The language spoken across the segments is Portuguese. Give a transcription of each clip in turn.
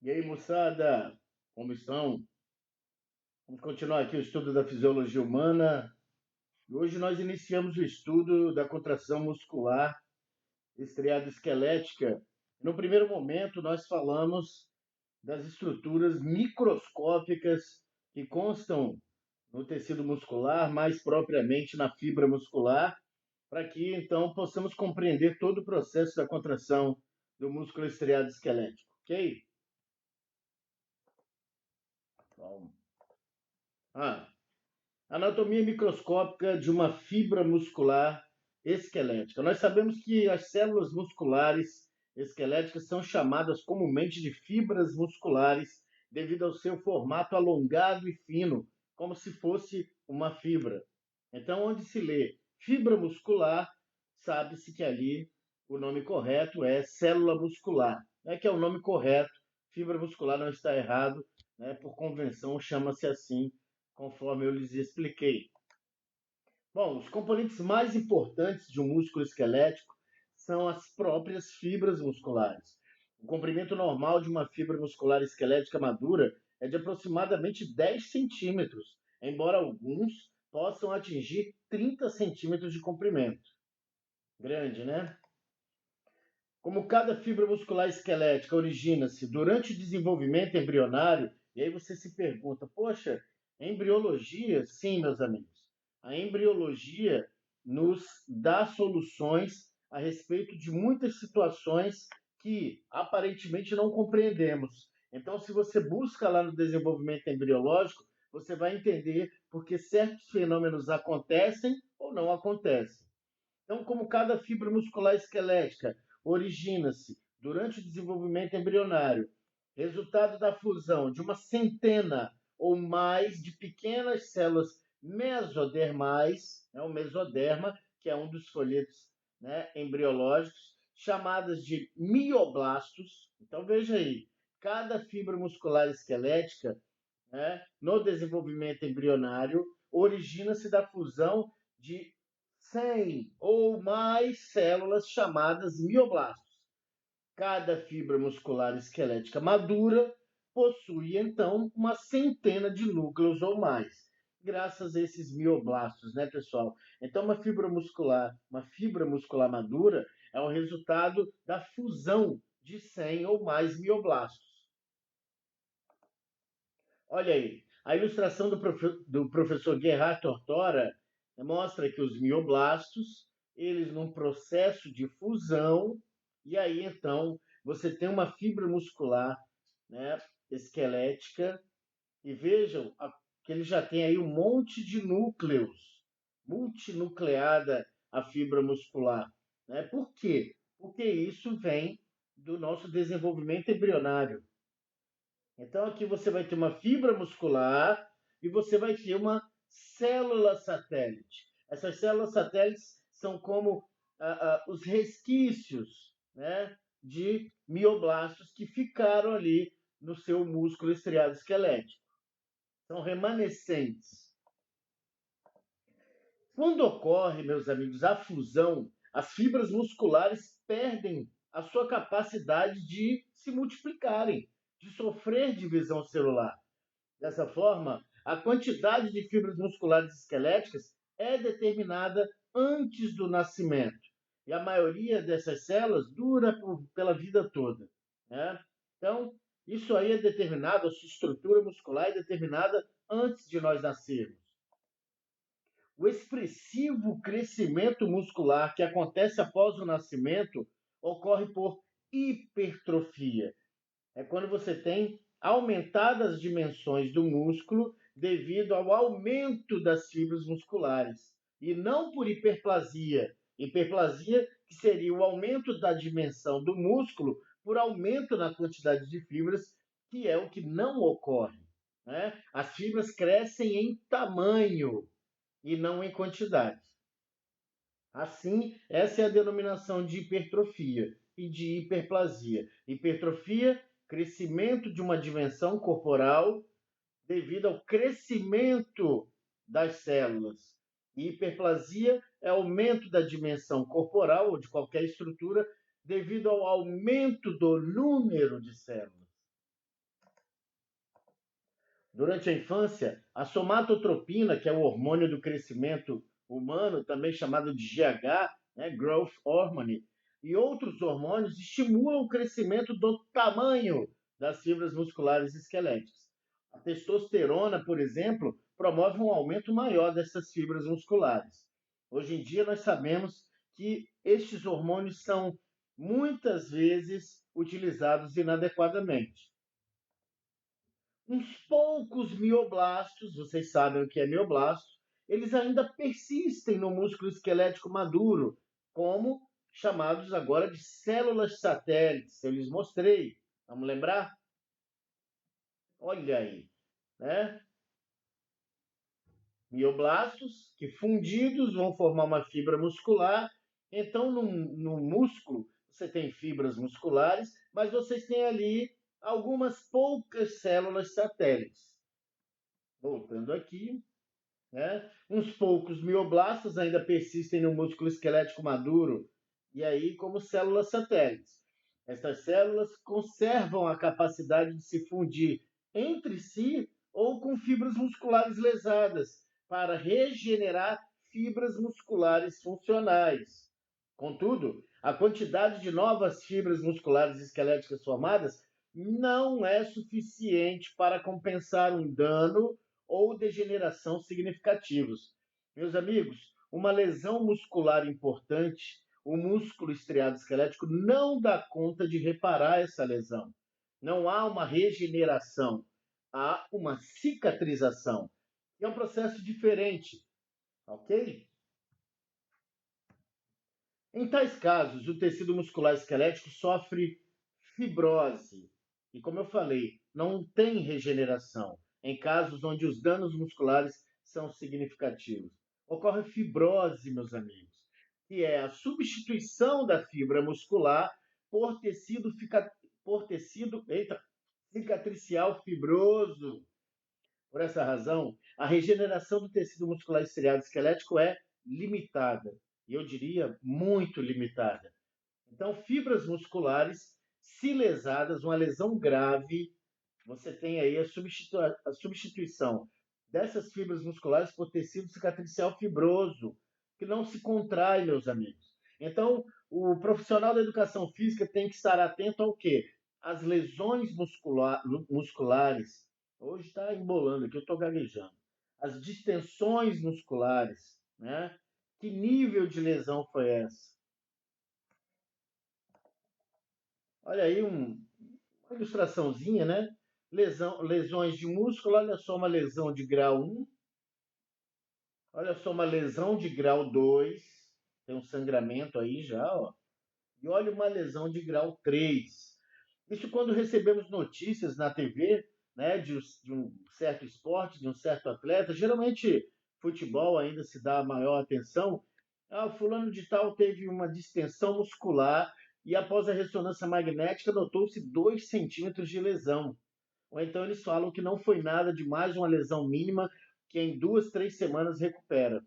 E aí, moçada, como estão? Vamos continuar aqui o estudo da fisiologia humana. E hoje nós iniciamos o estudo da contração muscular estriada esquelética. No primeiro momento, nós falamos das estruturas microscópicas que constam no tecido muscular, mais propriamente na fibra muscular, para que então possamos compreender todo o processo da contração do músculo estriado esquelético, ok? Bom. Ah, anatomia microscópica de uma fibra muscular esquelética. Nós sabemos que as células musculares esqueléticas são chamadas comumente de fibras musculares devido ao seu formato alongado e fino, como se fosse uma fibra. Então, onde se lê fibra muscular, sabe-se que ali o nome correto é célula muscular, né, que é o nome correto. Fibra muscular não está errado, né, por convenção chama-se assim, conforme eu lhes expliquei. Bom, os componentes mais importantes de um músculo esquelético são as próprias fibras musculares. O comprimento normal de uma fibra muscular esquelética madura é de aproximadamente 10 centímetros, embora alguns possam atingir 30 centímetros de comprimento. Grande, né? Como cada fibra muscular esquelética origina-se durante o desenvolvimento embrionário, e aí você se pergunta, poxa, embriologia? Sim, meus amigos. A embriologia nos dá soluções a respeito de muitas situações que aparentemente não compreendemos. Então, se você busca lá no desenvolvimento embriológico, você vai entender porque certos fenômenos acontecem ou não acontecem. Então, como cada fibra muscular esquelética origina-se durante o desenvolvimento embrionário, resultado da fusão de uma centena ou mais de pequenas células mesodermais, o mesoderma, que é um dos folhetos, né, embriológicos, chamadas de mioblastos. Então, veja aí, cada fibra muscular esquelética, né, no desenvolvimento embrionário, origina-se da fusão de 100 ou mais células chamadas mioblastos. Cada fibra muscular esquelética madura possui, então, uma centena de núcleos ou mais, graças a esses mioblastos, né, pessoal? Então, uma fibra muscular madura é o resultado da fusão de 100 ou mais mioblastos. Olha aí, a ilustração do professor Gerhard Tortora mostra que os mioblastos, eles num processo de fusão, e aí então você tem uma fibra muscular, né, esquelética, e vejam que ele já tem aí um monte de núcleos, multinucleada a fibra muscular. Né? Por quê? Porque isso vem do nosso desenvolvimento embrionário. Então, aqui você vai ter uma fibra muscular e você vai ter uma célula satélite. Essas células satélites são como os resquícios, né, de mioblastos que ficaram ali no seu músculo estriado esquelético. São remanescentes. Quando ocorre, meus amigos, a fusão, as fibras musculares perdem a sua capacidade de se multiplicarem, de sofrer divisão celular. Dessa forma, a quantidade de fibras musculares esqueléticas é determinada antes do nascimento. E a maioria dessas células dura pela vida toda. Né? Então, isso aí é determinado, a sua estrutura muscular é determinada antes de nós nascermos. O expressivo crescimento muscular que acontece após o nascimento ocorre por hipertrofia. É quando você tem aumentadas as dimensões do músculo devido ao aumento das fibras musculares e não por hiperplasia. Hiperplasia que seria o aumento da dimensão do músculo por aumento na quantidade de fibras, que é o que não ocorre. Né? As fibras crescem em tamanho e não em quantidade. Assim, essa é a denominação de hipertrofia e de hiperplasia. Hipertrofia, crescimento de uma dimensão corporal devido ao crescimento das células. E hiperplasia é aumento da dimensão corporal ou de qualquer estrutura devido ao aumento do número de células. Durante a infância, a somatotropina, que é o hormônio do crescimento humano, também chamado de GH, né, Growth Hormone, e outros hormônios estimulam o crescimento do tamanho das fibras musculares esqueléticas. A testosterona, por exemplo, promove um aumento maior dessas fibras musculares. Hoje em dia, nós sabemos que estes hormônios são muitas vezes utilizados inadequadamente. Uns poucos mioblastos, vocês sabem o que é mioblasto, eles ainda persistem no músculo esquelético maduro, como chamados agora de células satélites. Eu lhes mostrei. Vamos lembrar? Olha aí, né? Mioblastos que fundidos vão formar uma fibra muscular. Então, no músculo, você tem fibras musculares, mas vocês têm ali algumas poucas células satélites. Voltando aqui, né? Uns poucos mioblastos ainda persistem no músculo esquelético maduro, e aí como células satélites. Essas células conservam a capacidade de se fundir entre si ou com fibras musculares lesadas para regenerar fibras musculares funcionais. Contudo, a quantidade de novas fibras musculares esqueléticas formadas não é suficiente para compensar um dano ou degeneração significativos. Meus amigos, uma lesão muscular importante, o músculo estriado esquelético não dá conta de reparar essa lesão. Não há uma regeneração, há uma cicatrização. É um processo diferente, ok? Em tais casos, o tecido muscular esquelético sofre fibrose. E como eu falei, não tem regeneração em casos onde os danos musculares são significativos. Ocorre fibrose, meus amigos, que é a substituição da fibra muscular por tecido, cicatricial fibroso. Por essa razão, a regeneração do tecido muscular estriado esquelético é limitada, e eu diria muito limitada. Então, fibras musculares, se lesadas, uma lesão grave, você tem aí a substituição dessas fibras musculares por tecido cicatricial fibroso, que não se contrai, meus amigos. Então, o profissional da educação física tem que estar atento ao quê? As lesões musculares. Hoje está embolando aqui, eu estou gaguejando. As distensões musculares, né? Que nível de lesão foi essa? Olha aí uma ilustraçãozinha, né? Lesões de músculo, olha só uma lesão de grau 1, olha só uma lesão de grau 2, tem um sangramento aí já, ó. E olha uma lesão de grau 3. Isso quando recebemos notícias na TV, né, de um certo esporte, de um certo atleta, geralmente futebol ainda se dá maior atenção. Ah, fulano de tal teve uma distensão muscular e após a ressonância magnética notou-se 2 centímetros de lesão. Ou então eles falam que não foi nada de mais uma lesão mínima que em 2, 3 semanas recupera.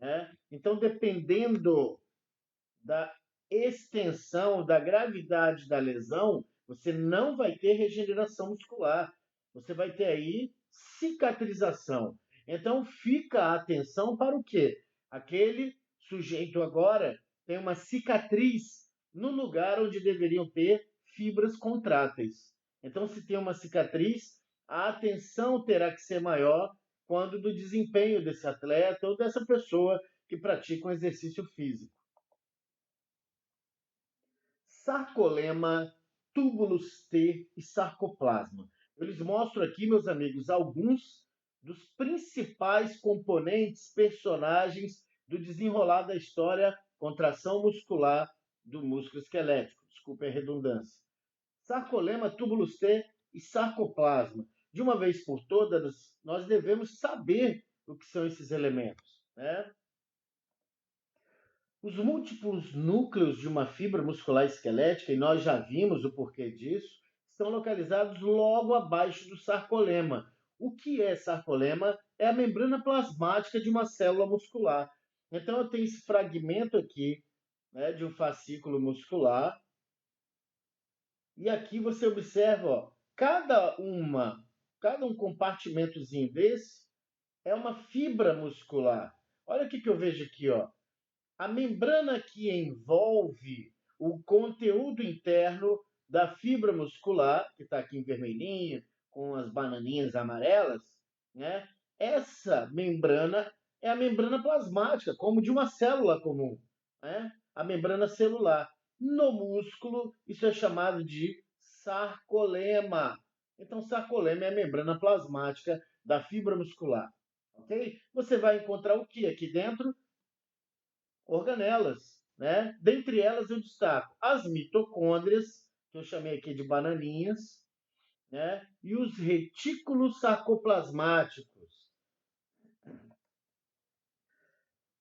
Né? Então, dependendo da extensão, da gravidade da lesão, você não vai ter regeneração muscular. Você vai ter aí cicatrização. Então, fica a atenção para o quê? Aquele sujeito agora tem uma cicatriz no lugar onde deveriam ter fibras contráteis. Então, se tem uma cicatriz, a atenção terá que ser maior quando do desempenho desse atleta ou dessa pessoa que pratica um exercício físico. Sarcolema, túbulos T e sarcoplasma. Eu lhes mostro aqui, meus amigos, alguns dos principais componentes, personagens do desenrolar da história contração muscular do músculo esquelético. Desculpe a redundância. Sarcolema, túbulos T e sarcoplasma. De uma vez por todas, nós devemos saber o que são esses elementos, né? Os múltiplos núcleos de uma fibra muscular esquelética, e nós já vimos o porquê disso, estão localizados logo abaixo do sarcolema. O que é sarcolema? É a membrana plasmática de uma célula muscular. Então, eu tenho esse fragmento aqui, né, de um fascículo muscular, e aqui você observa, ó, cada uma cada um compartimentozinho desse é uma fibra muscular. Olha o que eu vejo aqui, ó. A membrana que envolve o conteúdo interno da fibra muscular, que está aqui em vermelhinho, com as bananinhas amarelas, né? Essa membrana é a membrana plasmática, como de uma célula comum, né? A membrana celular. No músculo, isso é chamado de sarcolema. Então, sarcolema é a membrana plasmática da fibra muscular, ok? Você vai encontrar o que aqui dentro? Organelas, né? Dentre elas eu destaco as mitocôndrias, que eu chamei aqui de bananinhas, né? E os retículos sarcoplasmáticos.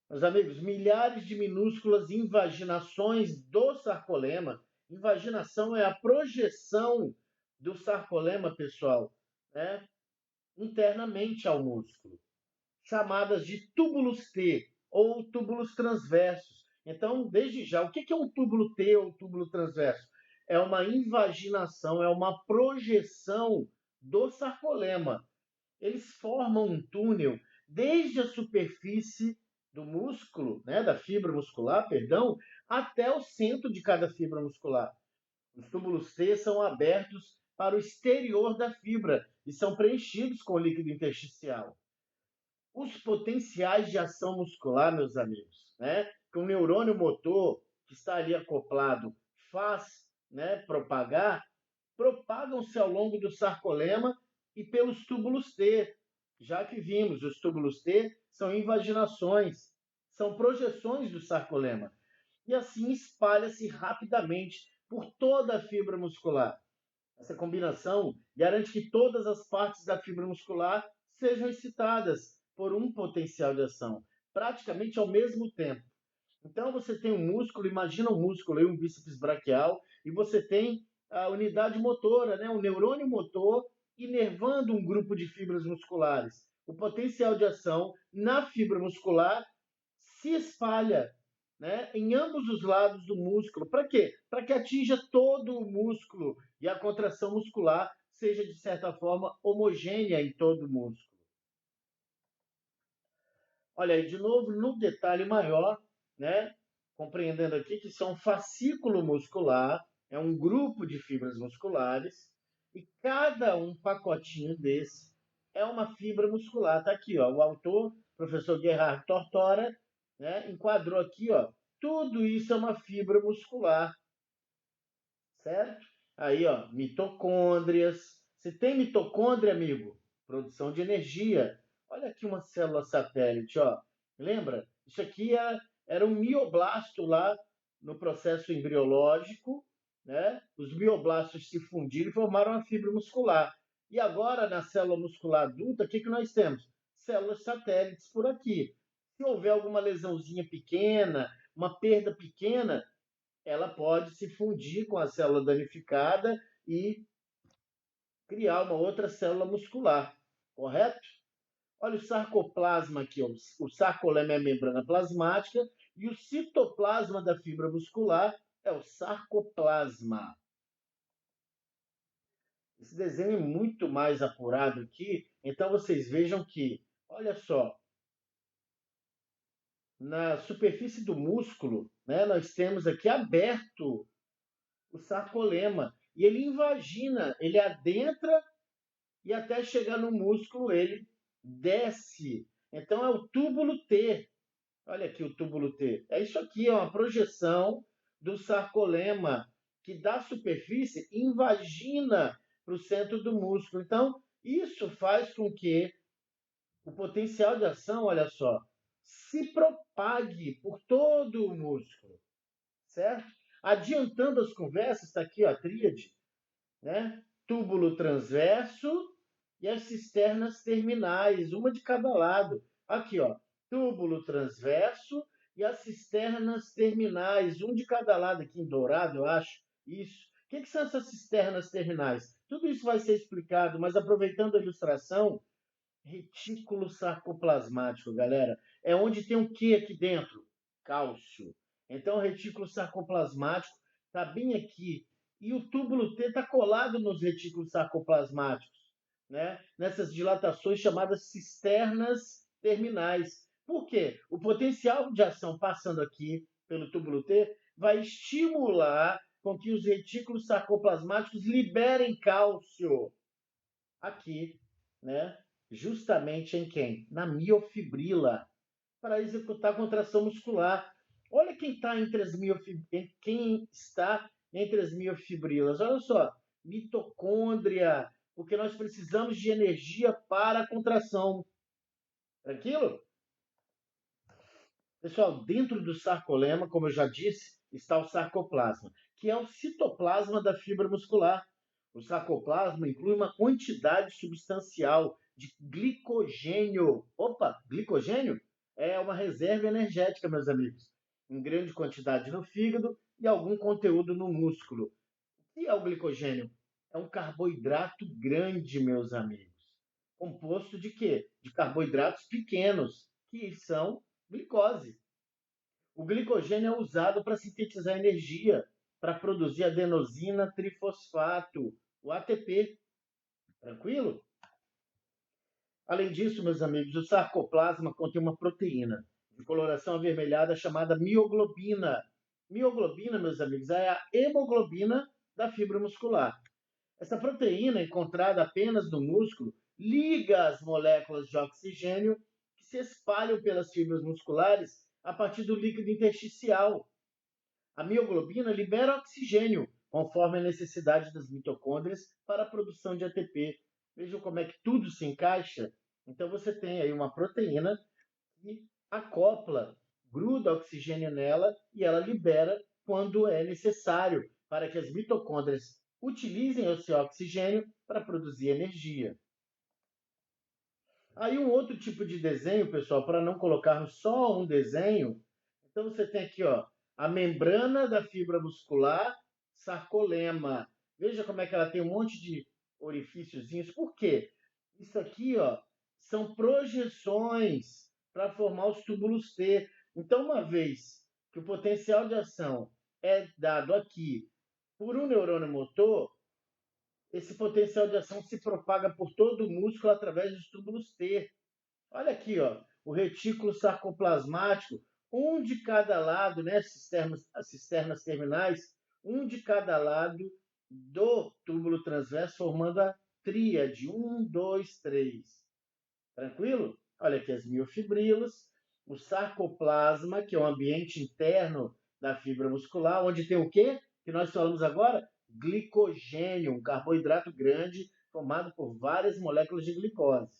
Meus amigos, milhares de minúsculas invaginações do sarcolema. Invaginação é a projeção do sarcolema, pessoal, né? Internamente ao músculo, chamadas de túbulos T ou túbulos transversos. Então, desde já, o que é um túbulo T ou túbulo transverso? É uma invaginação, é uma projeção do sarcolema. Eles formam um túnel desde a superfície do músculo, né, da fibra muscular, perdão, até o centro de cada fibra muscular. Os túbulos T são abertos para o exterior da fibra e são preenchidos com líquido intersticial. Os potenciais de ação muscular, meus amigos, né, que o neurônio motor que está ali acoplado faz, né, propagam-se ao longo do sarcolema e pelos túbulos T. Já que vimos, os túbulos T são invaginações, são projeções do sarcolema. E assim espalha-se rapidamente por toda a fibra muscular. Essa combinação garante que todas as partes da fibra muscular sejam excitadas por um potencial de ação, praticamente ao mesmo tempo. Então você tem um músculo, imagina um músculo aí, um bíceps braquial, e você tem a unidade motora, né, o neurônio motor inervando um grupo de fibras musculares. O potencial de ação na fibra muscular se espalha, né, em ambos os lados do músculo. Para quê? Para que atinja todo o músculo e a contração muscular seja, de certa forma, homogênea em todo o músculo. Olha aí, de novo, no detalhe maior, né, compreendendo aqui que isso é um fascículo muscular, é um grupo de fibras musculares, e cada um pacotinho desse é uma fibra muscular. Está aqui, ó, o autor, professor Gerhard Tortora, né, enquadrou aqui, ó, tudo isso é uma fibra muscular, certo? Aí, ó, mitocôndrias. Se tem mitocôndria, amigo, produção de energia. Olha aqui uma célula satélite, ó. Lembra? Isso aqui era um mioblasto lá no processo embriológico, né? Os mioblastos se fundiram e formaram a fibra muscular. E agora, na célula muscular adulta, o que nós temos? Células satélites por aqui. Se houver alguma lesãozinha pequena, uma perda pequena, ela pode se fundir com a célula danificada e criar uma outra célula muscular, correto? Olha o sarcoplasma aqui, ó. O sarcolema é a membrana plasmática e o citoplasma da fibra muscular é o sarcoplasma. Esse desenho é muito mais apurado aqui, então vocês vejam que, olha só, na superfície do músculo, né, nós temos aqui aberto o sarcolema e ele invagina, ele adentra e até chegar no músculo ele desce. Então é o túbulo T. Olha aqui o túbulo T. É isso aqui, é uma projeção do sarcolema que da superfície invagina para o centro do músculo. Então, isso faz com que o potencial de ação, olha só, se propague por todo o músculo, certo? Adiantando as conversas, está aqui ó, a tríade, né? Túbulo transverso e as cisternas terminais, uma de cada lado. Aqui, ó, túbulo transverso e as cisternas terminais, um de cada lado, aqui em dourado, eu acho. Isso. O que são essas cisternas terminais? Tudo isso vai ser explicado, mas aproveitando a ilustração, retículo sarcoplasmático, galera, é onde tem o que aqui dentro? Cálcio. Então, o retículo sarcoplasmático está bem aqui. E o túbulo T está colado nos retículos sarcoplasmáticos. né, nessas dilatações chamadas cisternas terminais. Por quê? O potencial de ação passando aqui pelo túbulo T vai estimular com que os retículos sarcoplasmáticos liberem cálcio aqui, né, justamente em quem? Na miofibrila, para executar a contração muscular. Olha quem está entre as miofibrilas. Olha só, mitocôndria, porque nós precisamos de energia para a contração. Tranquilo? Pessoal, dentro do sarcolema, como eu já disse, está o sarcoplasma, que é o citoplasma da fibra muscular. O sarcoplasma inclui uma quantidade substancial de glicogênio. Opa, glicogênio é uma reserva energética, meus amigos, em grande quantidade no fígado e algum conteúdo no músculo. O que é o glicogênio? É um carboidrato grande, meus amigos. Composto de quê? De carboidratos pequenos, que são glicose. O glicogênio é usado para sintetizar energia, para produzir adenosina trifosfato, o ATP. Tranquilo? Além disso, meus amigos, o sarcoplasma contém uma proteína de coloração avermelhada chamada mioglobina. Mioglobina, meus amigos, é a hemoglobina da fibra muscular. Essa proteína, encontrada apenas no músculo, liga as moléculas de oxigênio que se espalham pelas fibras musculares a partir do líquido intersticial. A mioglobina libera oxigênio, conforme a necessidade das mitocôndrias para a produção de ATP. Vejam como é que tudo se encaixa. Então você tem aí uma proteína que acopla, gruda oxigênio nela e ela libera quando é necessário para que as mitocôndrias utilizem esse oxigênio para produzir energia. Aí um outro tipo de desenho, pessoal, para não colocarmos só um desenho, então você tem aqui, ó, a membrana da fibra muscular, sarcolema. Veja como é que ela tem um monte de orifíciozinhos. Por quê? Isso aqui, ó, são projeções para formar os túbulos T. Então, uma vez que o potencial de ação é dado aqui por um neurônio motor, esse potencial de ação se propaga por todo o músculo através dos túbulos T. Olha aqui, ó, o retículo sarcoplasmático, um de cada lado, né, as cisternas terminais, um de cada lado do túbulo transverso, formando a tríade, 1, 2, 3. Tranquilo? Olha aqui as miofibrilas, o sarcoplasma, que é o ambiente interno da fibra muscular, onde tem o quê? Que nós falamos agora? Glicogênio, um carboidrato grande formado por várias moléculas de glicose.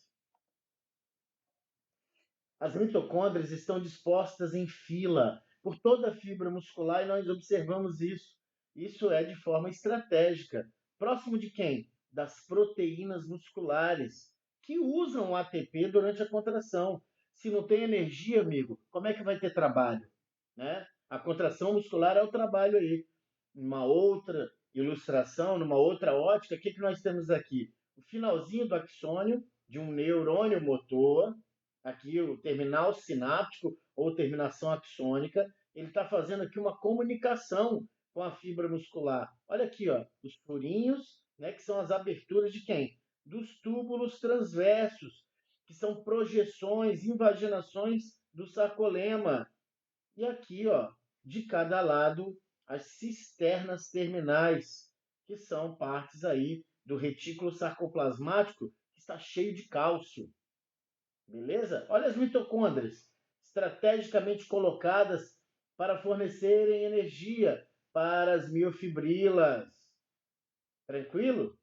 As mitocôndrias estão dispostas em fila por toda a fibra muscular e nós observamos isso. Isso é de forma estratégica. Próximo de quem? Das proteínas musculares, que usam o ATP durante a contração. Se não tem energia, amigo, como é que vai ter trabalho? Né? A contração muscular é o trabalho aí. Uma outra ilustração, numa outra ótica, o que nós temos aqui? O finalzinho do axônio de um neurônio motor, aqui o terminal sináptico ou terminação axônica, ele está fazendo aqui uma comunicação com a fibra muscular. Olha aqui, ó, os furinhos, né, que são as aberturas de quem? Dos túbulos transversos, que são projeções, invaginações do sarcolema. E aqui, ó, de cada lado, as cisternas terminais, que são partes aí do retículo sarcoplasmático, que está cheio de cálcio. Beleza? Olha as mitocôndrias, estrategicamente colocadas para fornecerem energia para as miofibrilas. Tranquilo?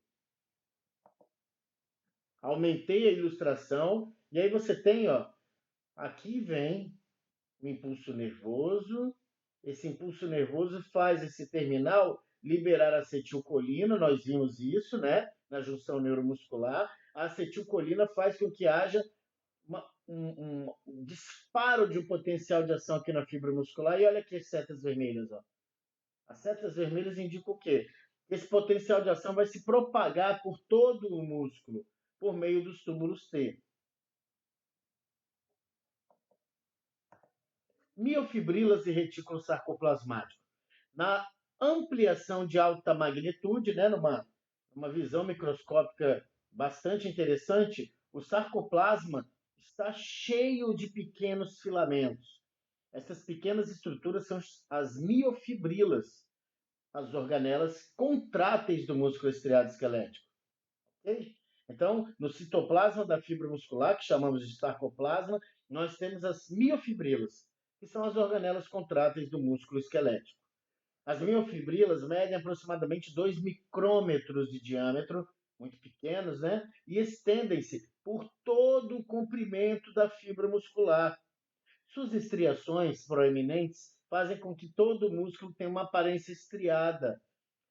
Aumentei a ilustração e aí você tem, ó, aqui vem o impulso nervoso. Esse impulso nervoso faz esse terminal liberar acetilcolina, nós vimos isso, né, na junção neuromuscular. A acetilcolina faz com que haja um disparo de um potencial de ação aqui na fibra muscular. E olha aqui as setas vermelhas. Ó. As setas vermelhas indicam o quê? Esse potencial de ação vai se propagar por todo o músculo, por meio dos túbulos T. Miofibrilas e retículo sarcoplasmático. Na ampliação de alta magnitude, né, numa visão microscópica bastante interessante, o sarcoplasma está cheio de pequenos filamentos. Essas pequenas estruturas são as miofibrilas, as organelas contráteis do músculo estriado esquelético. Okay? Então, no citoplasma da fibra muscular, que chamamos de sarcoplasma, nós temos as miofibrilas, que são as organelas contráteis do músculo esquelético. As miofibrilas medem aproximadamente 2 micrômetros de diâmetro, muito pequenos, né? E estendem-se por todo o comprimento da fibra muscular. Suas estriações proeminentes fazem com que todo o músculo tenha uma aparência estriada.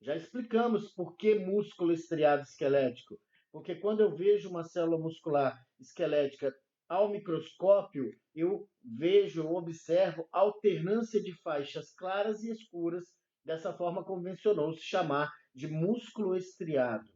Já explicamos por que músculo estriado esquelético. Porque quando eu vejo uma célula muscular esquelética ao microscópio, eu observo alternância de faixas claras e escuras. Dessa forma, convencionou-se chamar de músculo estriado.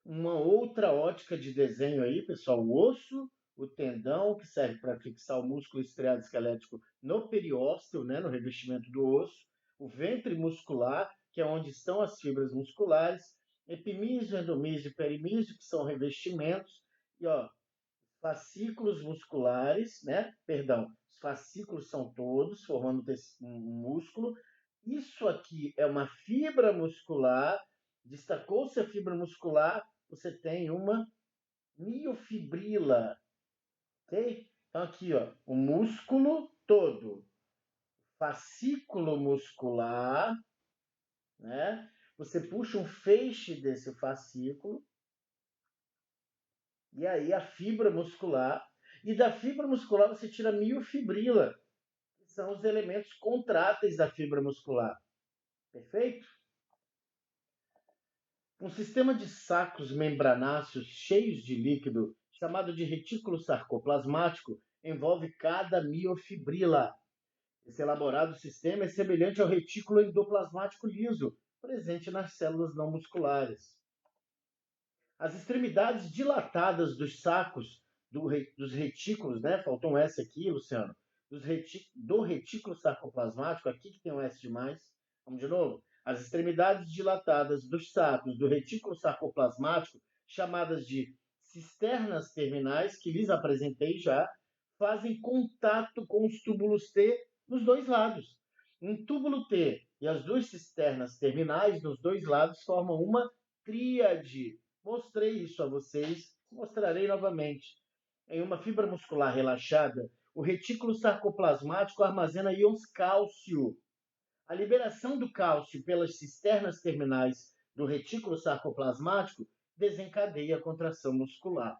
Uma outra ótica de desenho aí, pessoal, o osso, o tendão, que serve para fixar o músculo estriado esquelético no periósteo, né, no revestimento do osso, o ventre muscular, que é onde estão as fibras musculares, epimísio, endomísio e perimísio, que são revestimentos, e fascículos musculares, né? Perdão, os fascículos são todos, formando um músculo. Isso aqui é uma fibra muscular, destacou-se a fibra muscular, você tem uma miofibrila, ok? Então aqui, o músculo todo, fascículo muscular, né? Você puxa um feixe desse fascículo, e aí a fibra muscular, e da fibra muscular você tira a miofibrila, que são os elementos contráteis da fibra muscular. Perfeito? Um sistema de sacos membranáceos cheios de líquido, chamado de retículo sarcoplasmático, envolve cada miofibrila. Esse elaborado sistema é semelhante ao retículo endoplasmático liso, presente nas células não musculares. As extremidades dilatadas dos sacos dos retículos, né? Faltou um S aqui, Luciano. Do retículo sarcoplasmático, aqui que tem um S demais. Vamos de novo. As extremidades dilatadas dos sacos do retículo sarcoplasmático, chamadas de cisternas terminais, que lhes apresentei já, fazem contato com os túbulos T nos dois lados. Um túbulo T e as duas cisternas terminais nos dois lados formam uma tríade. Mostrei isso a vocês, mostrarei novamente. Em uma fibra muscular relaxada, o retículo sarcoplasmático armazena íons cálcio. A liberação do cálcio pelas cisternas terminais do retículo sarcoplasmático desencadeia a contração muscular.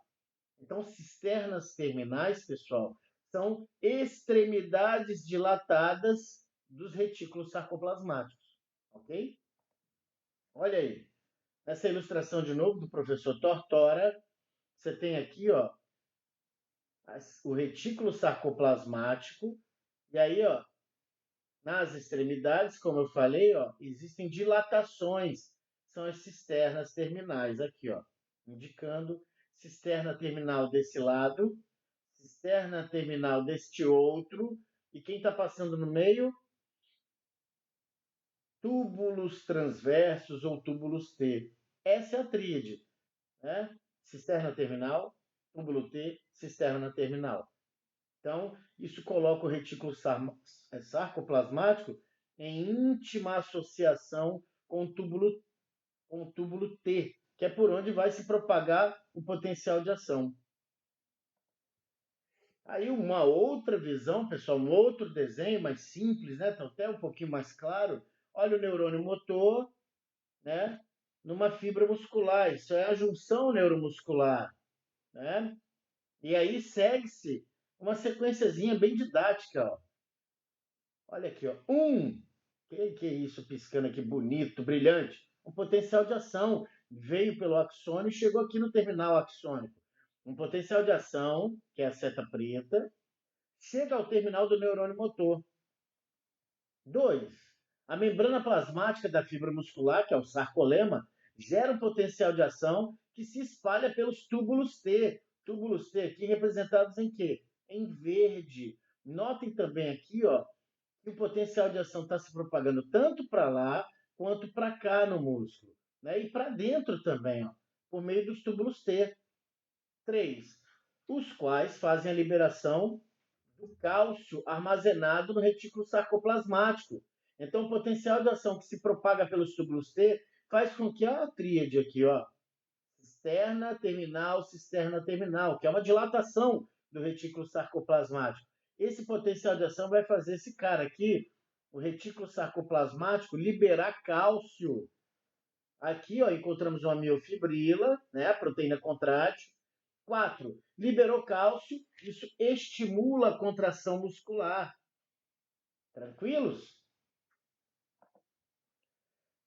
Então, cisternas terminais, pessoal, são extremidades dilatadas dos retículos sarcoplasmáticos, ok? Olha aí. Essa ilustração de novo do professor Tortora, você tem aqui, o retículo sarcoplasmático, e aí, nas extremidades, como eu falei, existem dilatações, são as cisternas terminais, aqui, indicando cisterna terminal desse lado, cisterna terminal deste outro, e quem está passando no meio? Túbulos transversos ou túbulos T. Essa é a tríade, né? Cisterna terminal, túbulo T, cisterna terminal. Então, isso coloca o retículo sarcoplasmático em íntima associação com o túbulo T, que é por onde vai se propagar o potencial de ação. Aí uma outra visão, pessoal, um outro desenho mais simples, né? Então, até um pouquinho mais claro. Olha o neurônio motor, né? Numa fibra muscular. Isso é a junção neuromuscular, né? E aí segue-se uma sequenciazinha bem didática, Olha aqui, que é isso piscando aqui, bonito, brilhante. Um potencial de ação veio pelo axônio e chegou aqui no terminal axônico. Um potencial de ação, que é a seta preta, chega ao terminal do neurônio motor. 2. A membrana plasmática da fibra muscular, que é o sarcolema, gera um potencial de ação que se espalha pelos túbulos T. Túbulos T aqui representados em quê? Em verde. Notem também aqui, que o potencial de ação está se propagando tanto para lá quanto para cá no músculo, né? E para dentro também, por meio dos túbulos T. 3. Os quais fazem a liberação do cálcio armazenado no retículo sarcoplasmático. Então, o potencial de ação que se propaga pelos túbulos T faz com que a tríade aqui, ó, cisterna terminal, que é uma dilatação do retículo sarcoplasmático. Esse potencial de ação vai fazer esse cara aqui, o retículo sarcoplasmático, liberar cálcio. Aqui, ó, encontramos uma miofibrila, né, a proteína contrátil. 4. Liberou cálcio, isso estimula a contração muscular. Tranquilos?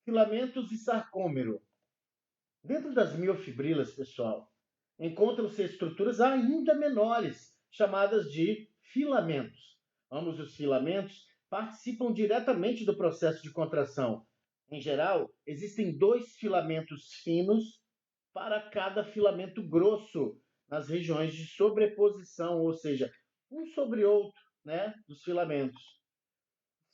Filamentos e sarcômero. Dentro das miofibrilas, pessoal, encontram-se estruturas ainda menores, chamadas de filamentos. Ambos os filamentos participam diretamente do processo de contração. Em geral, existem 2 filamentos finos para cada filamento grosso nas regiões de sobreposição, ou seja, um sobre outro, né, dos filamentos.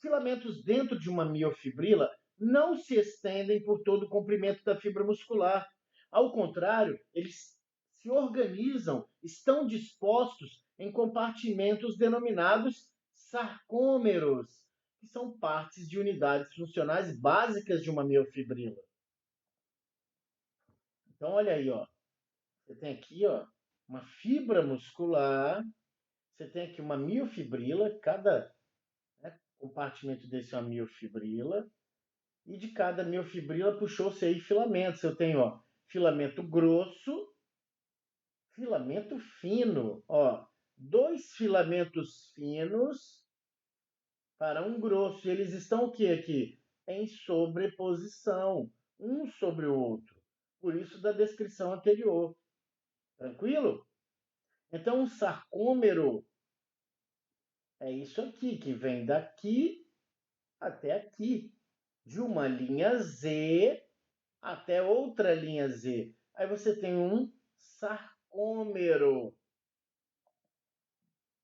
Filamentos dentro de uma miofibrila não se estendem por todo o comprimento da fibra muscular. Ao contrário, eles se organizam, estão dispostos em compartimentos denominados sarcômeros, que são partes de unidades funcionais básicas de uma miofibrila. Então, olha aí, ó. Você tem aqui, ó, uma fibra muscular, você tem aqui uma miofibrila, cada compartimento desse é uma miofibrila, e de cada miofibrila puxou-se aí filamentos. Eu tenho, ó, filamento grosso, filamento fino, ó, 2 filamentos finos para um grosso. E eles estão o que aqui? Em sobreposição, um sobre o outro. Por isso da descrição anterior. Tranquilo? Então, um sarcômero é isso aqui, que vem daqui até aqui, de uma linha Z até outra linha Z. Aí você tem um sarcômero.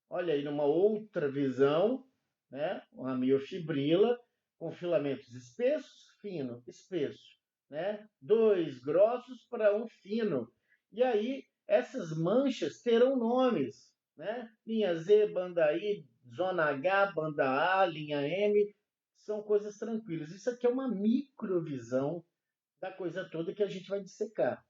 Olha aí, numa outra visão, né? Uma miofibrila com filamentos espessos, fino, espesso, né? 2 grossos para um fino. E aí, essas manchas terão nomes, né? Linha Z, banda I, zona H, banda A, linha M, são coisas tranquilas. Isso aqui é uma microvisão da coisa toda que a gente vai dissecar.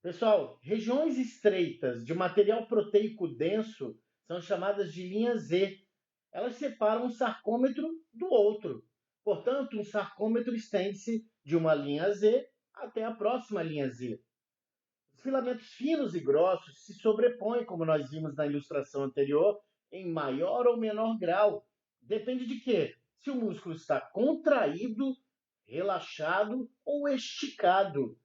Pessoal, regiões estreitas de material proteico denso são chamadas de linha Z. Elas separam um sarcômetro do outro. Portanto, um sarcômetro estende-se de uma linha Z até a próxima linha Z. Os filamentos finos e grossos se sobrepõem, como nós vimos na ilustração anterior, em maior ou menor grau. Depende de quê? Se o músculo está contraído, relaxado ou esticado.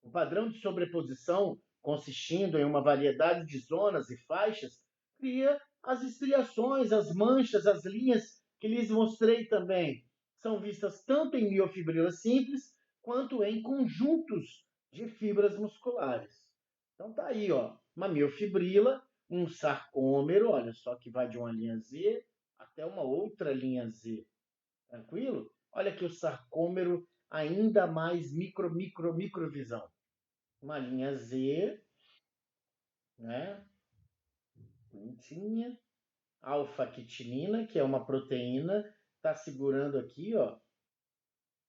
O padrão de sobreposição, consistindo em uma variedade de zonas e faixas, cria as estriações, as manchas, as linhas que lhes mostrei também. São vistas tanto em miofibrilas simples quanto em conjuntos de fibras musculares. Então tá aí, ó, uma miofibrila, um sarcômero, olha só que vai de uma linha Z até uma outra linha Z. Tranquilo? Olha aqui o sarcômero, ainda mais microvisão. Uma linha Z, né? Bonitinha. Alfa-quitinina, que é uma proteína, está segurando aqui, ó,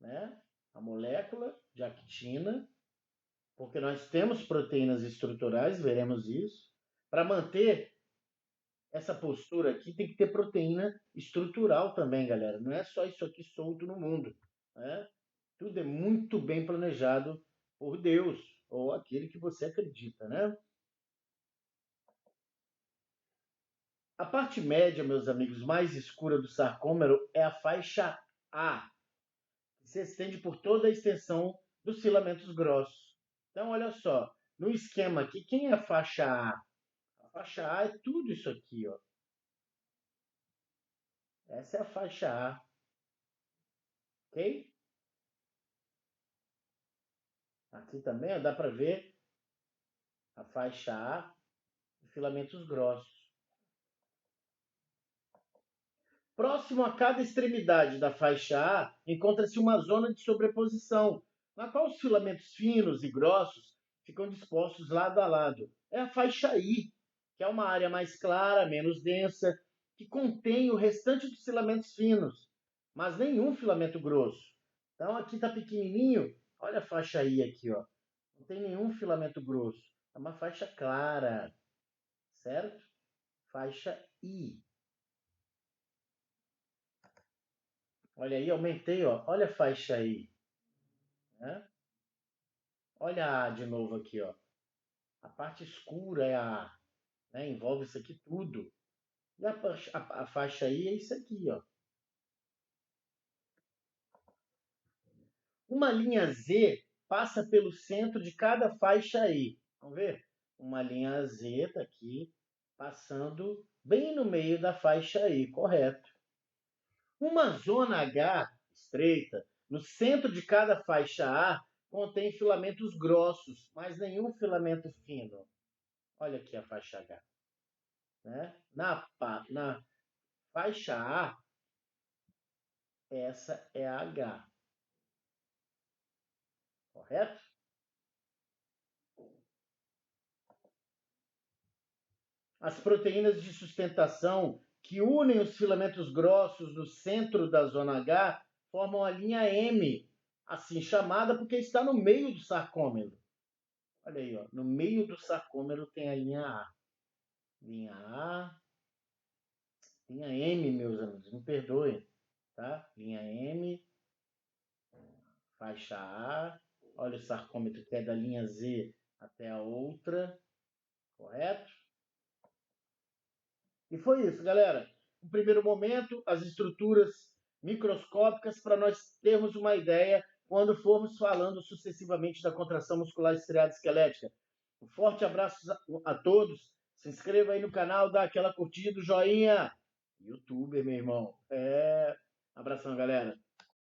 né? A molécula de actina, porque nós temos proteínas estruturais, veremos isso. Para manter essa postura aqui, tem que ter proteína estrutural também, galera. Não é só isso aqui solto no mundo, né? Tudo é muito bem planejado por Deus, ou aquele que você acredita, né? A parte média, meus amigos, mais escura do sarcômero é a faixa A, que se estende por toda a extensão dos filamentos grossos. Então, olha só, no esquema aqui, quem é a faixa A? A faixa A é tudo isso aqui, ó. Essa é a faixa A, ok? Aqui também ó, dá para ver a faixa A de filamentos grossos. Próximo a cada extremidade da faixa A, encontra-se uma zona de sobreposição, na qual os filamentos finos e grossos ficam dispostos lado a lado. É a faixa I, que é uma área mais clara, menos densa, que contém o restante dos filamentos finos, mas nenhum filamento grosso. Então aqui está pequenininho, olha a faixa I aqui, ó. Não tem nenhum filamento grosso, é uma faixa clara, certo? Faixa I. Olha aí, aumentei, ó. Olha a faixa I. Né? Olha a A de novo aqui, ó. A parte escura é a A, né? Envolve isso aqui tudo. E a faixa I é isso aqui, ó. Uma linha Z passa pelo centro de cada faixa I. Vamos ver? Uma linha Z está aqui, passando bem no meio da faixa I, correto. Uma zona H estreita, no centro de cada faixa A, contém filamentos grossos, mas nenhum filamento fino. Olha aqui a faixa H. Né? Na faixa A, essa é a H. Correto? As proteínas de sustentação que unem os filamentos grossos no centro da zona H formam a linha M, assim chamada porque está no meio do sarcômero. Olha aí, ó, no meio do sarcômero tem a linha A. Linha A, linha M, meus amigos, me perdoem, tá? Linha M, faixa A, olha o sarcômetro que é da linha Z até a outra, correto? E foi isso, galera. No primeiro momento, as estruturas microscópicas para nós termos uma ideia quando formos falando sucessivamente da contração muscular estriada esquelética. Um forte abraço a todos. Se inscreva aí no canal, dá aquela curtida, joinha. YouTuber, meu irmão. Abração, galera.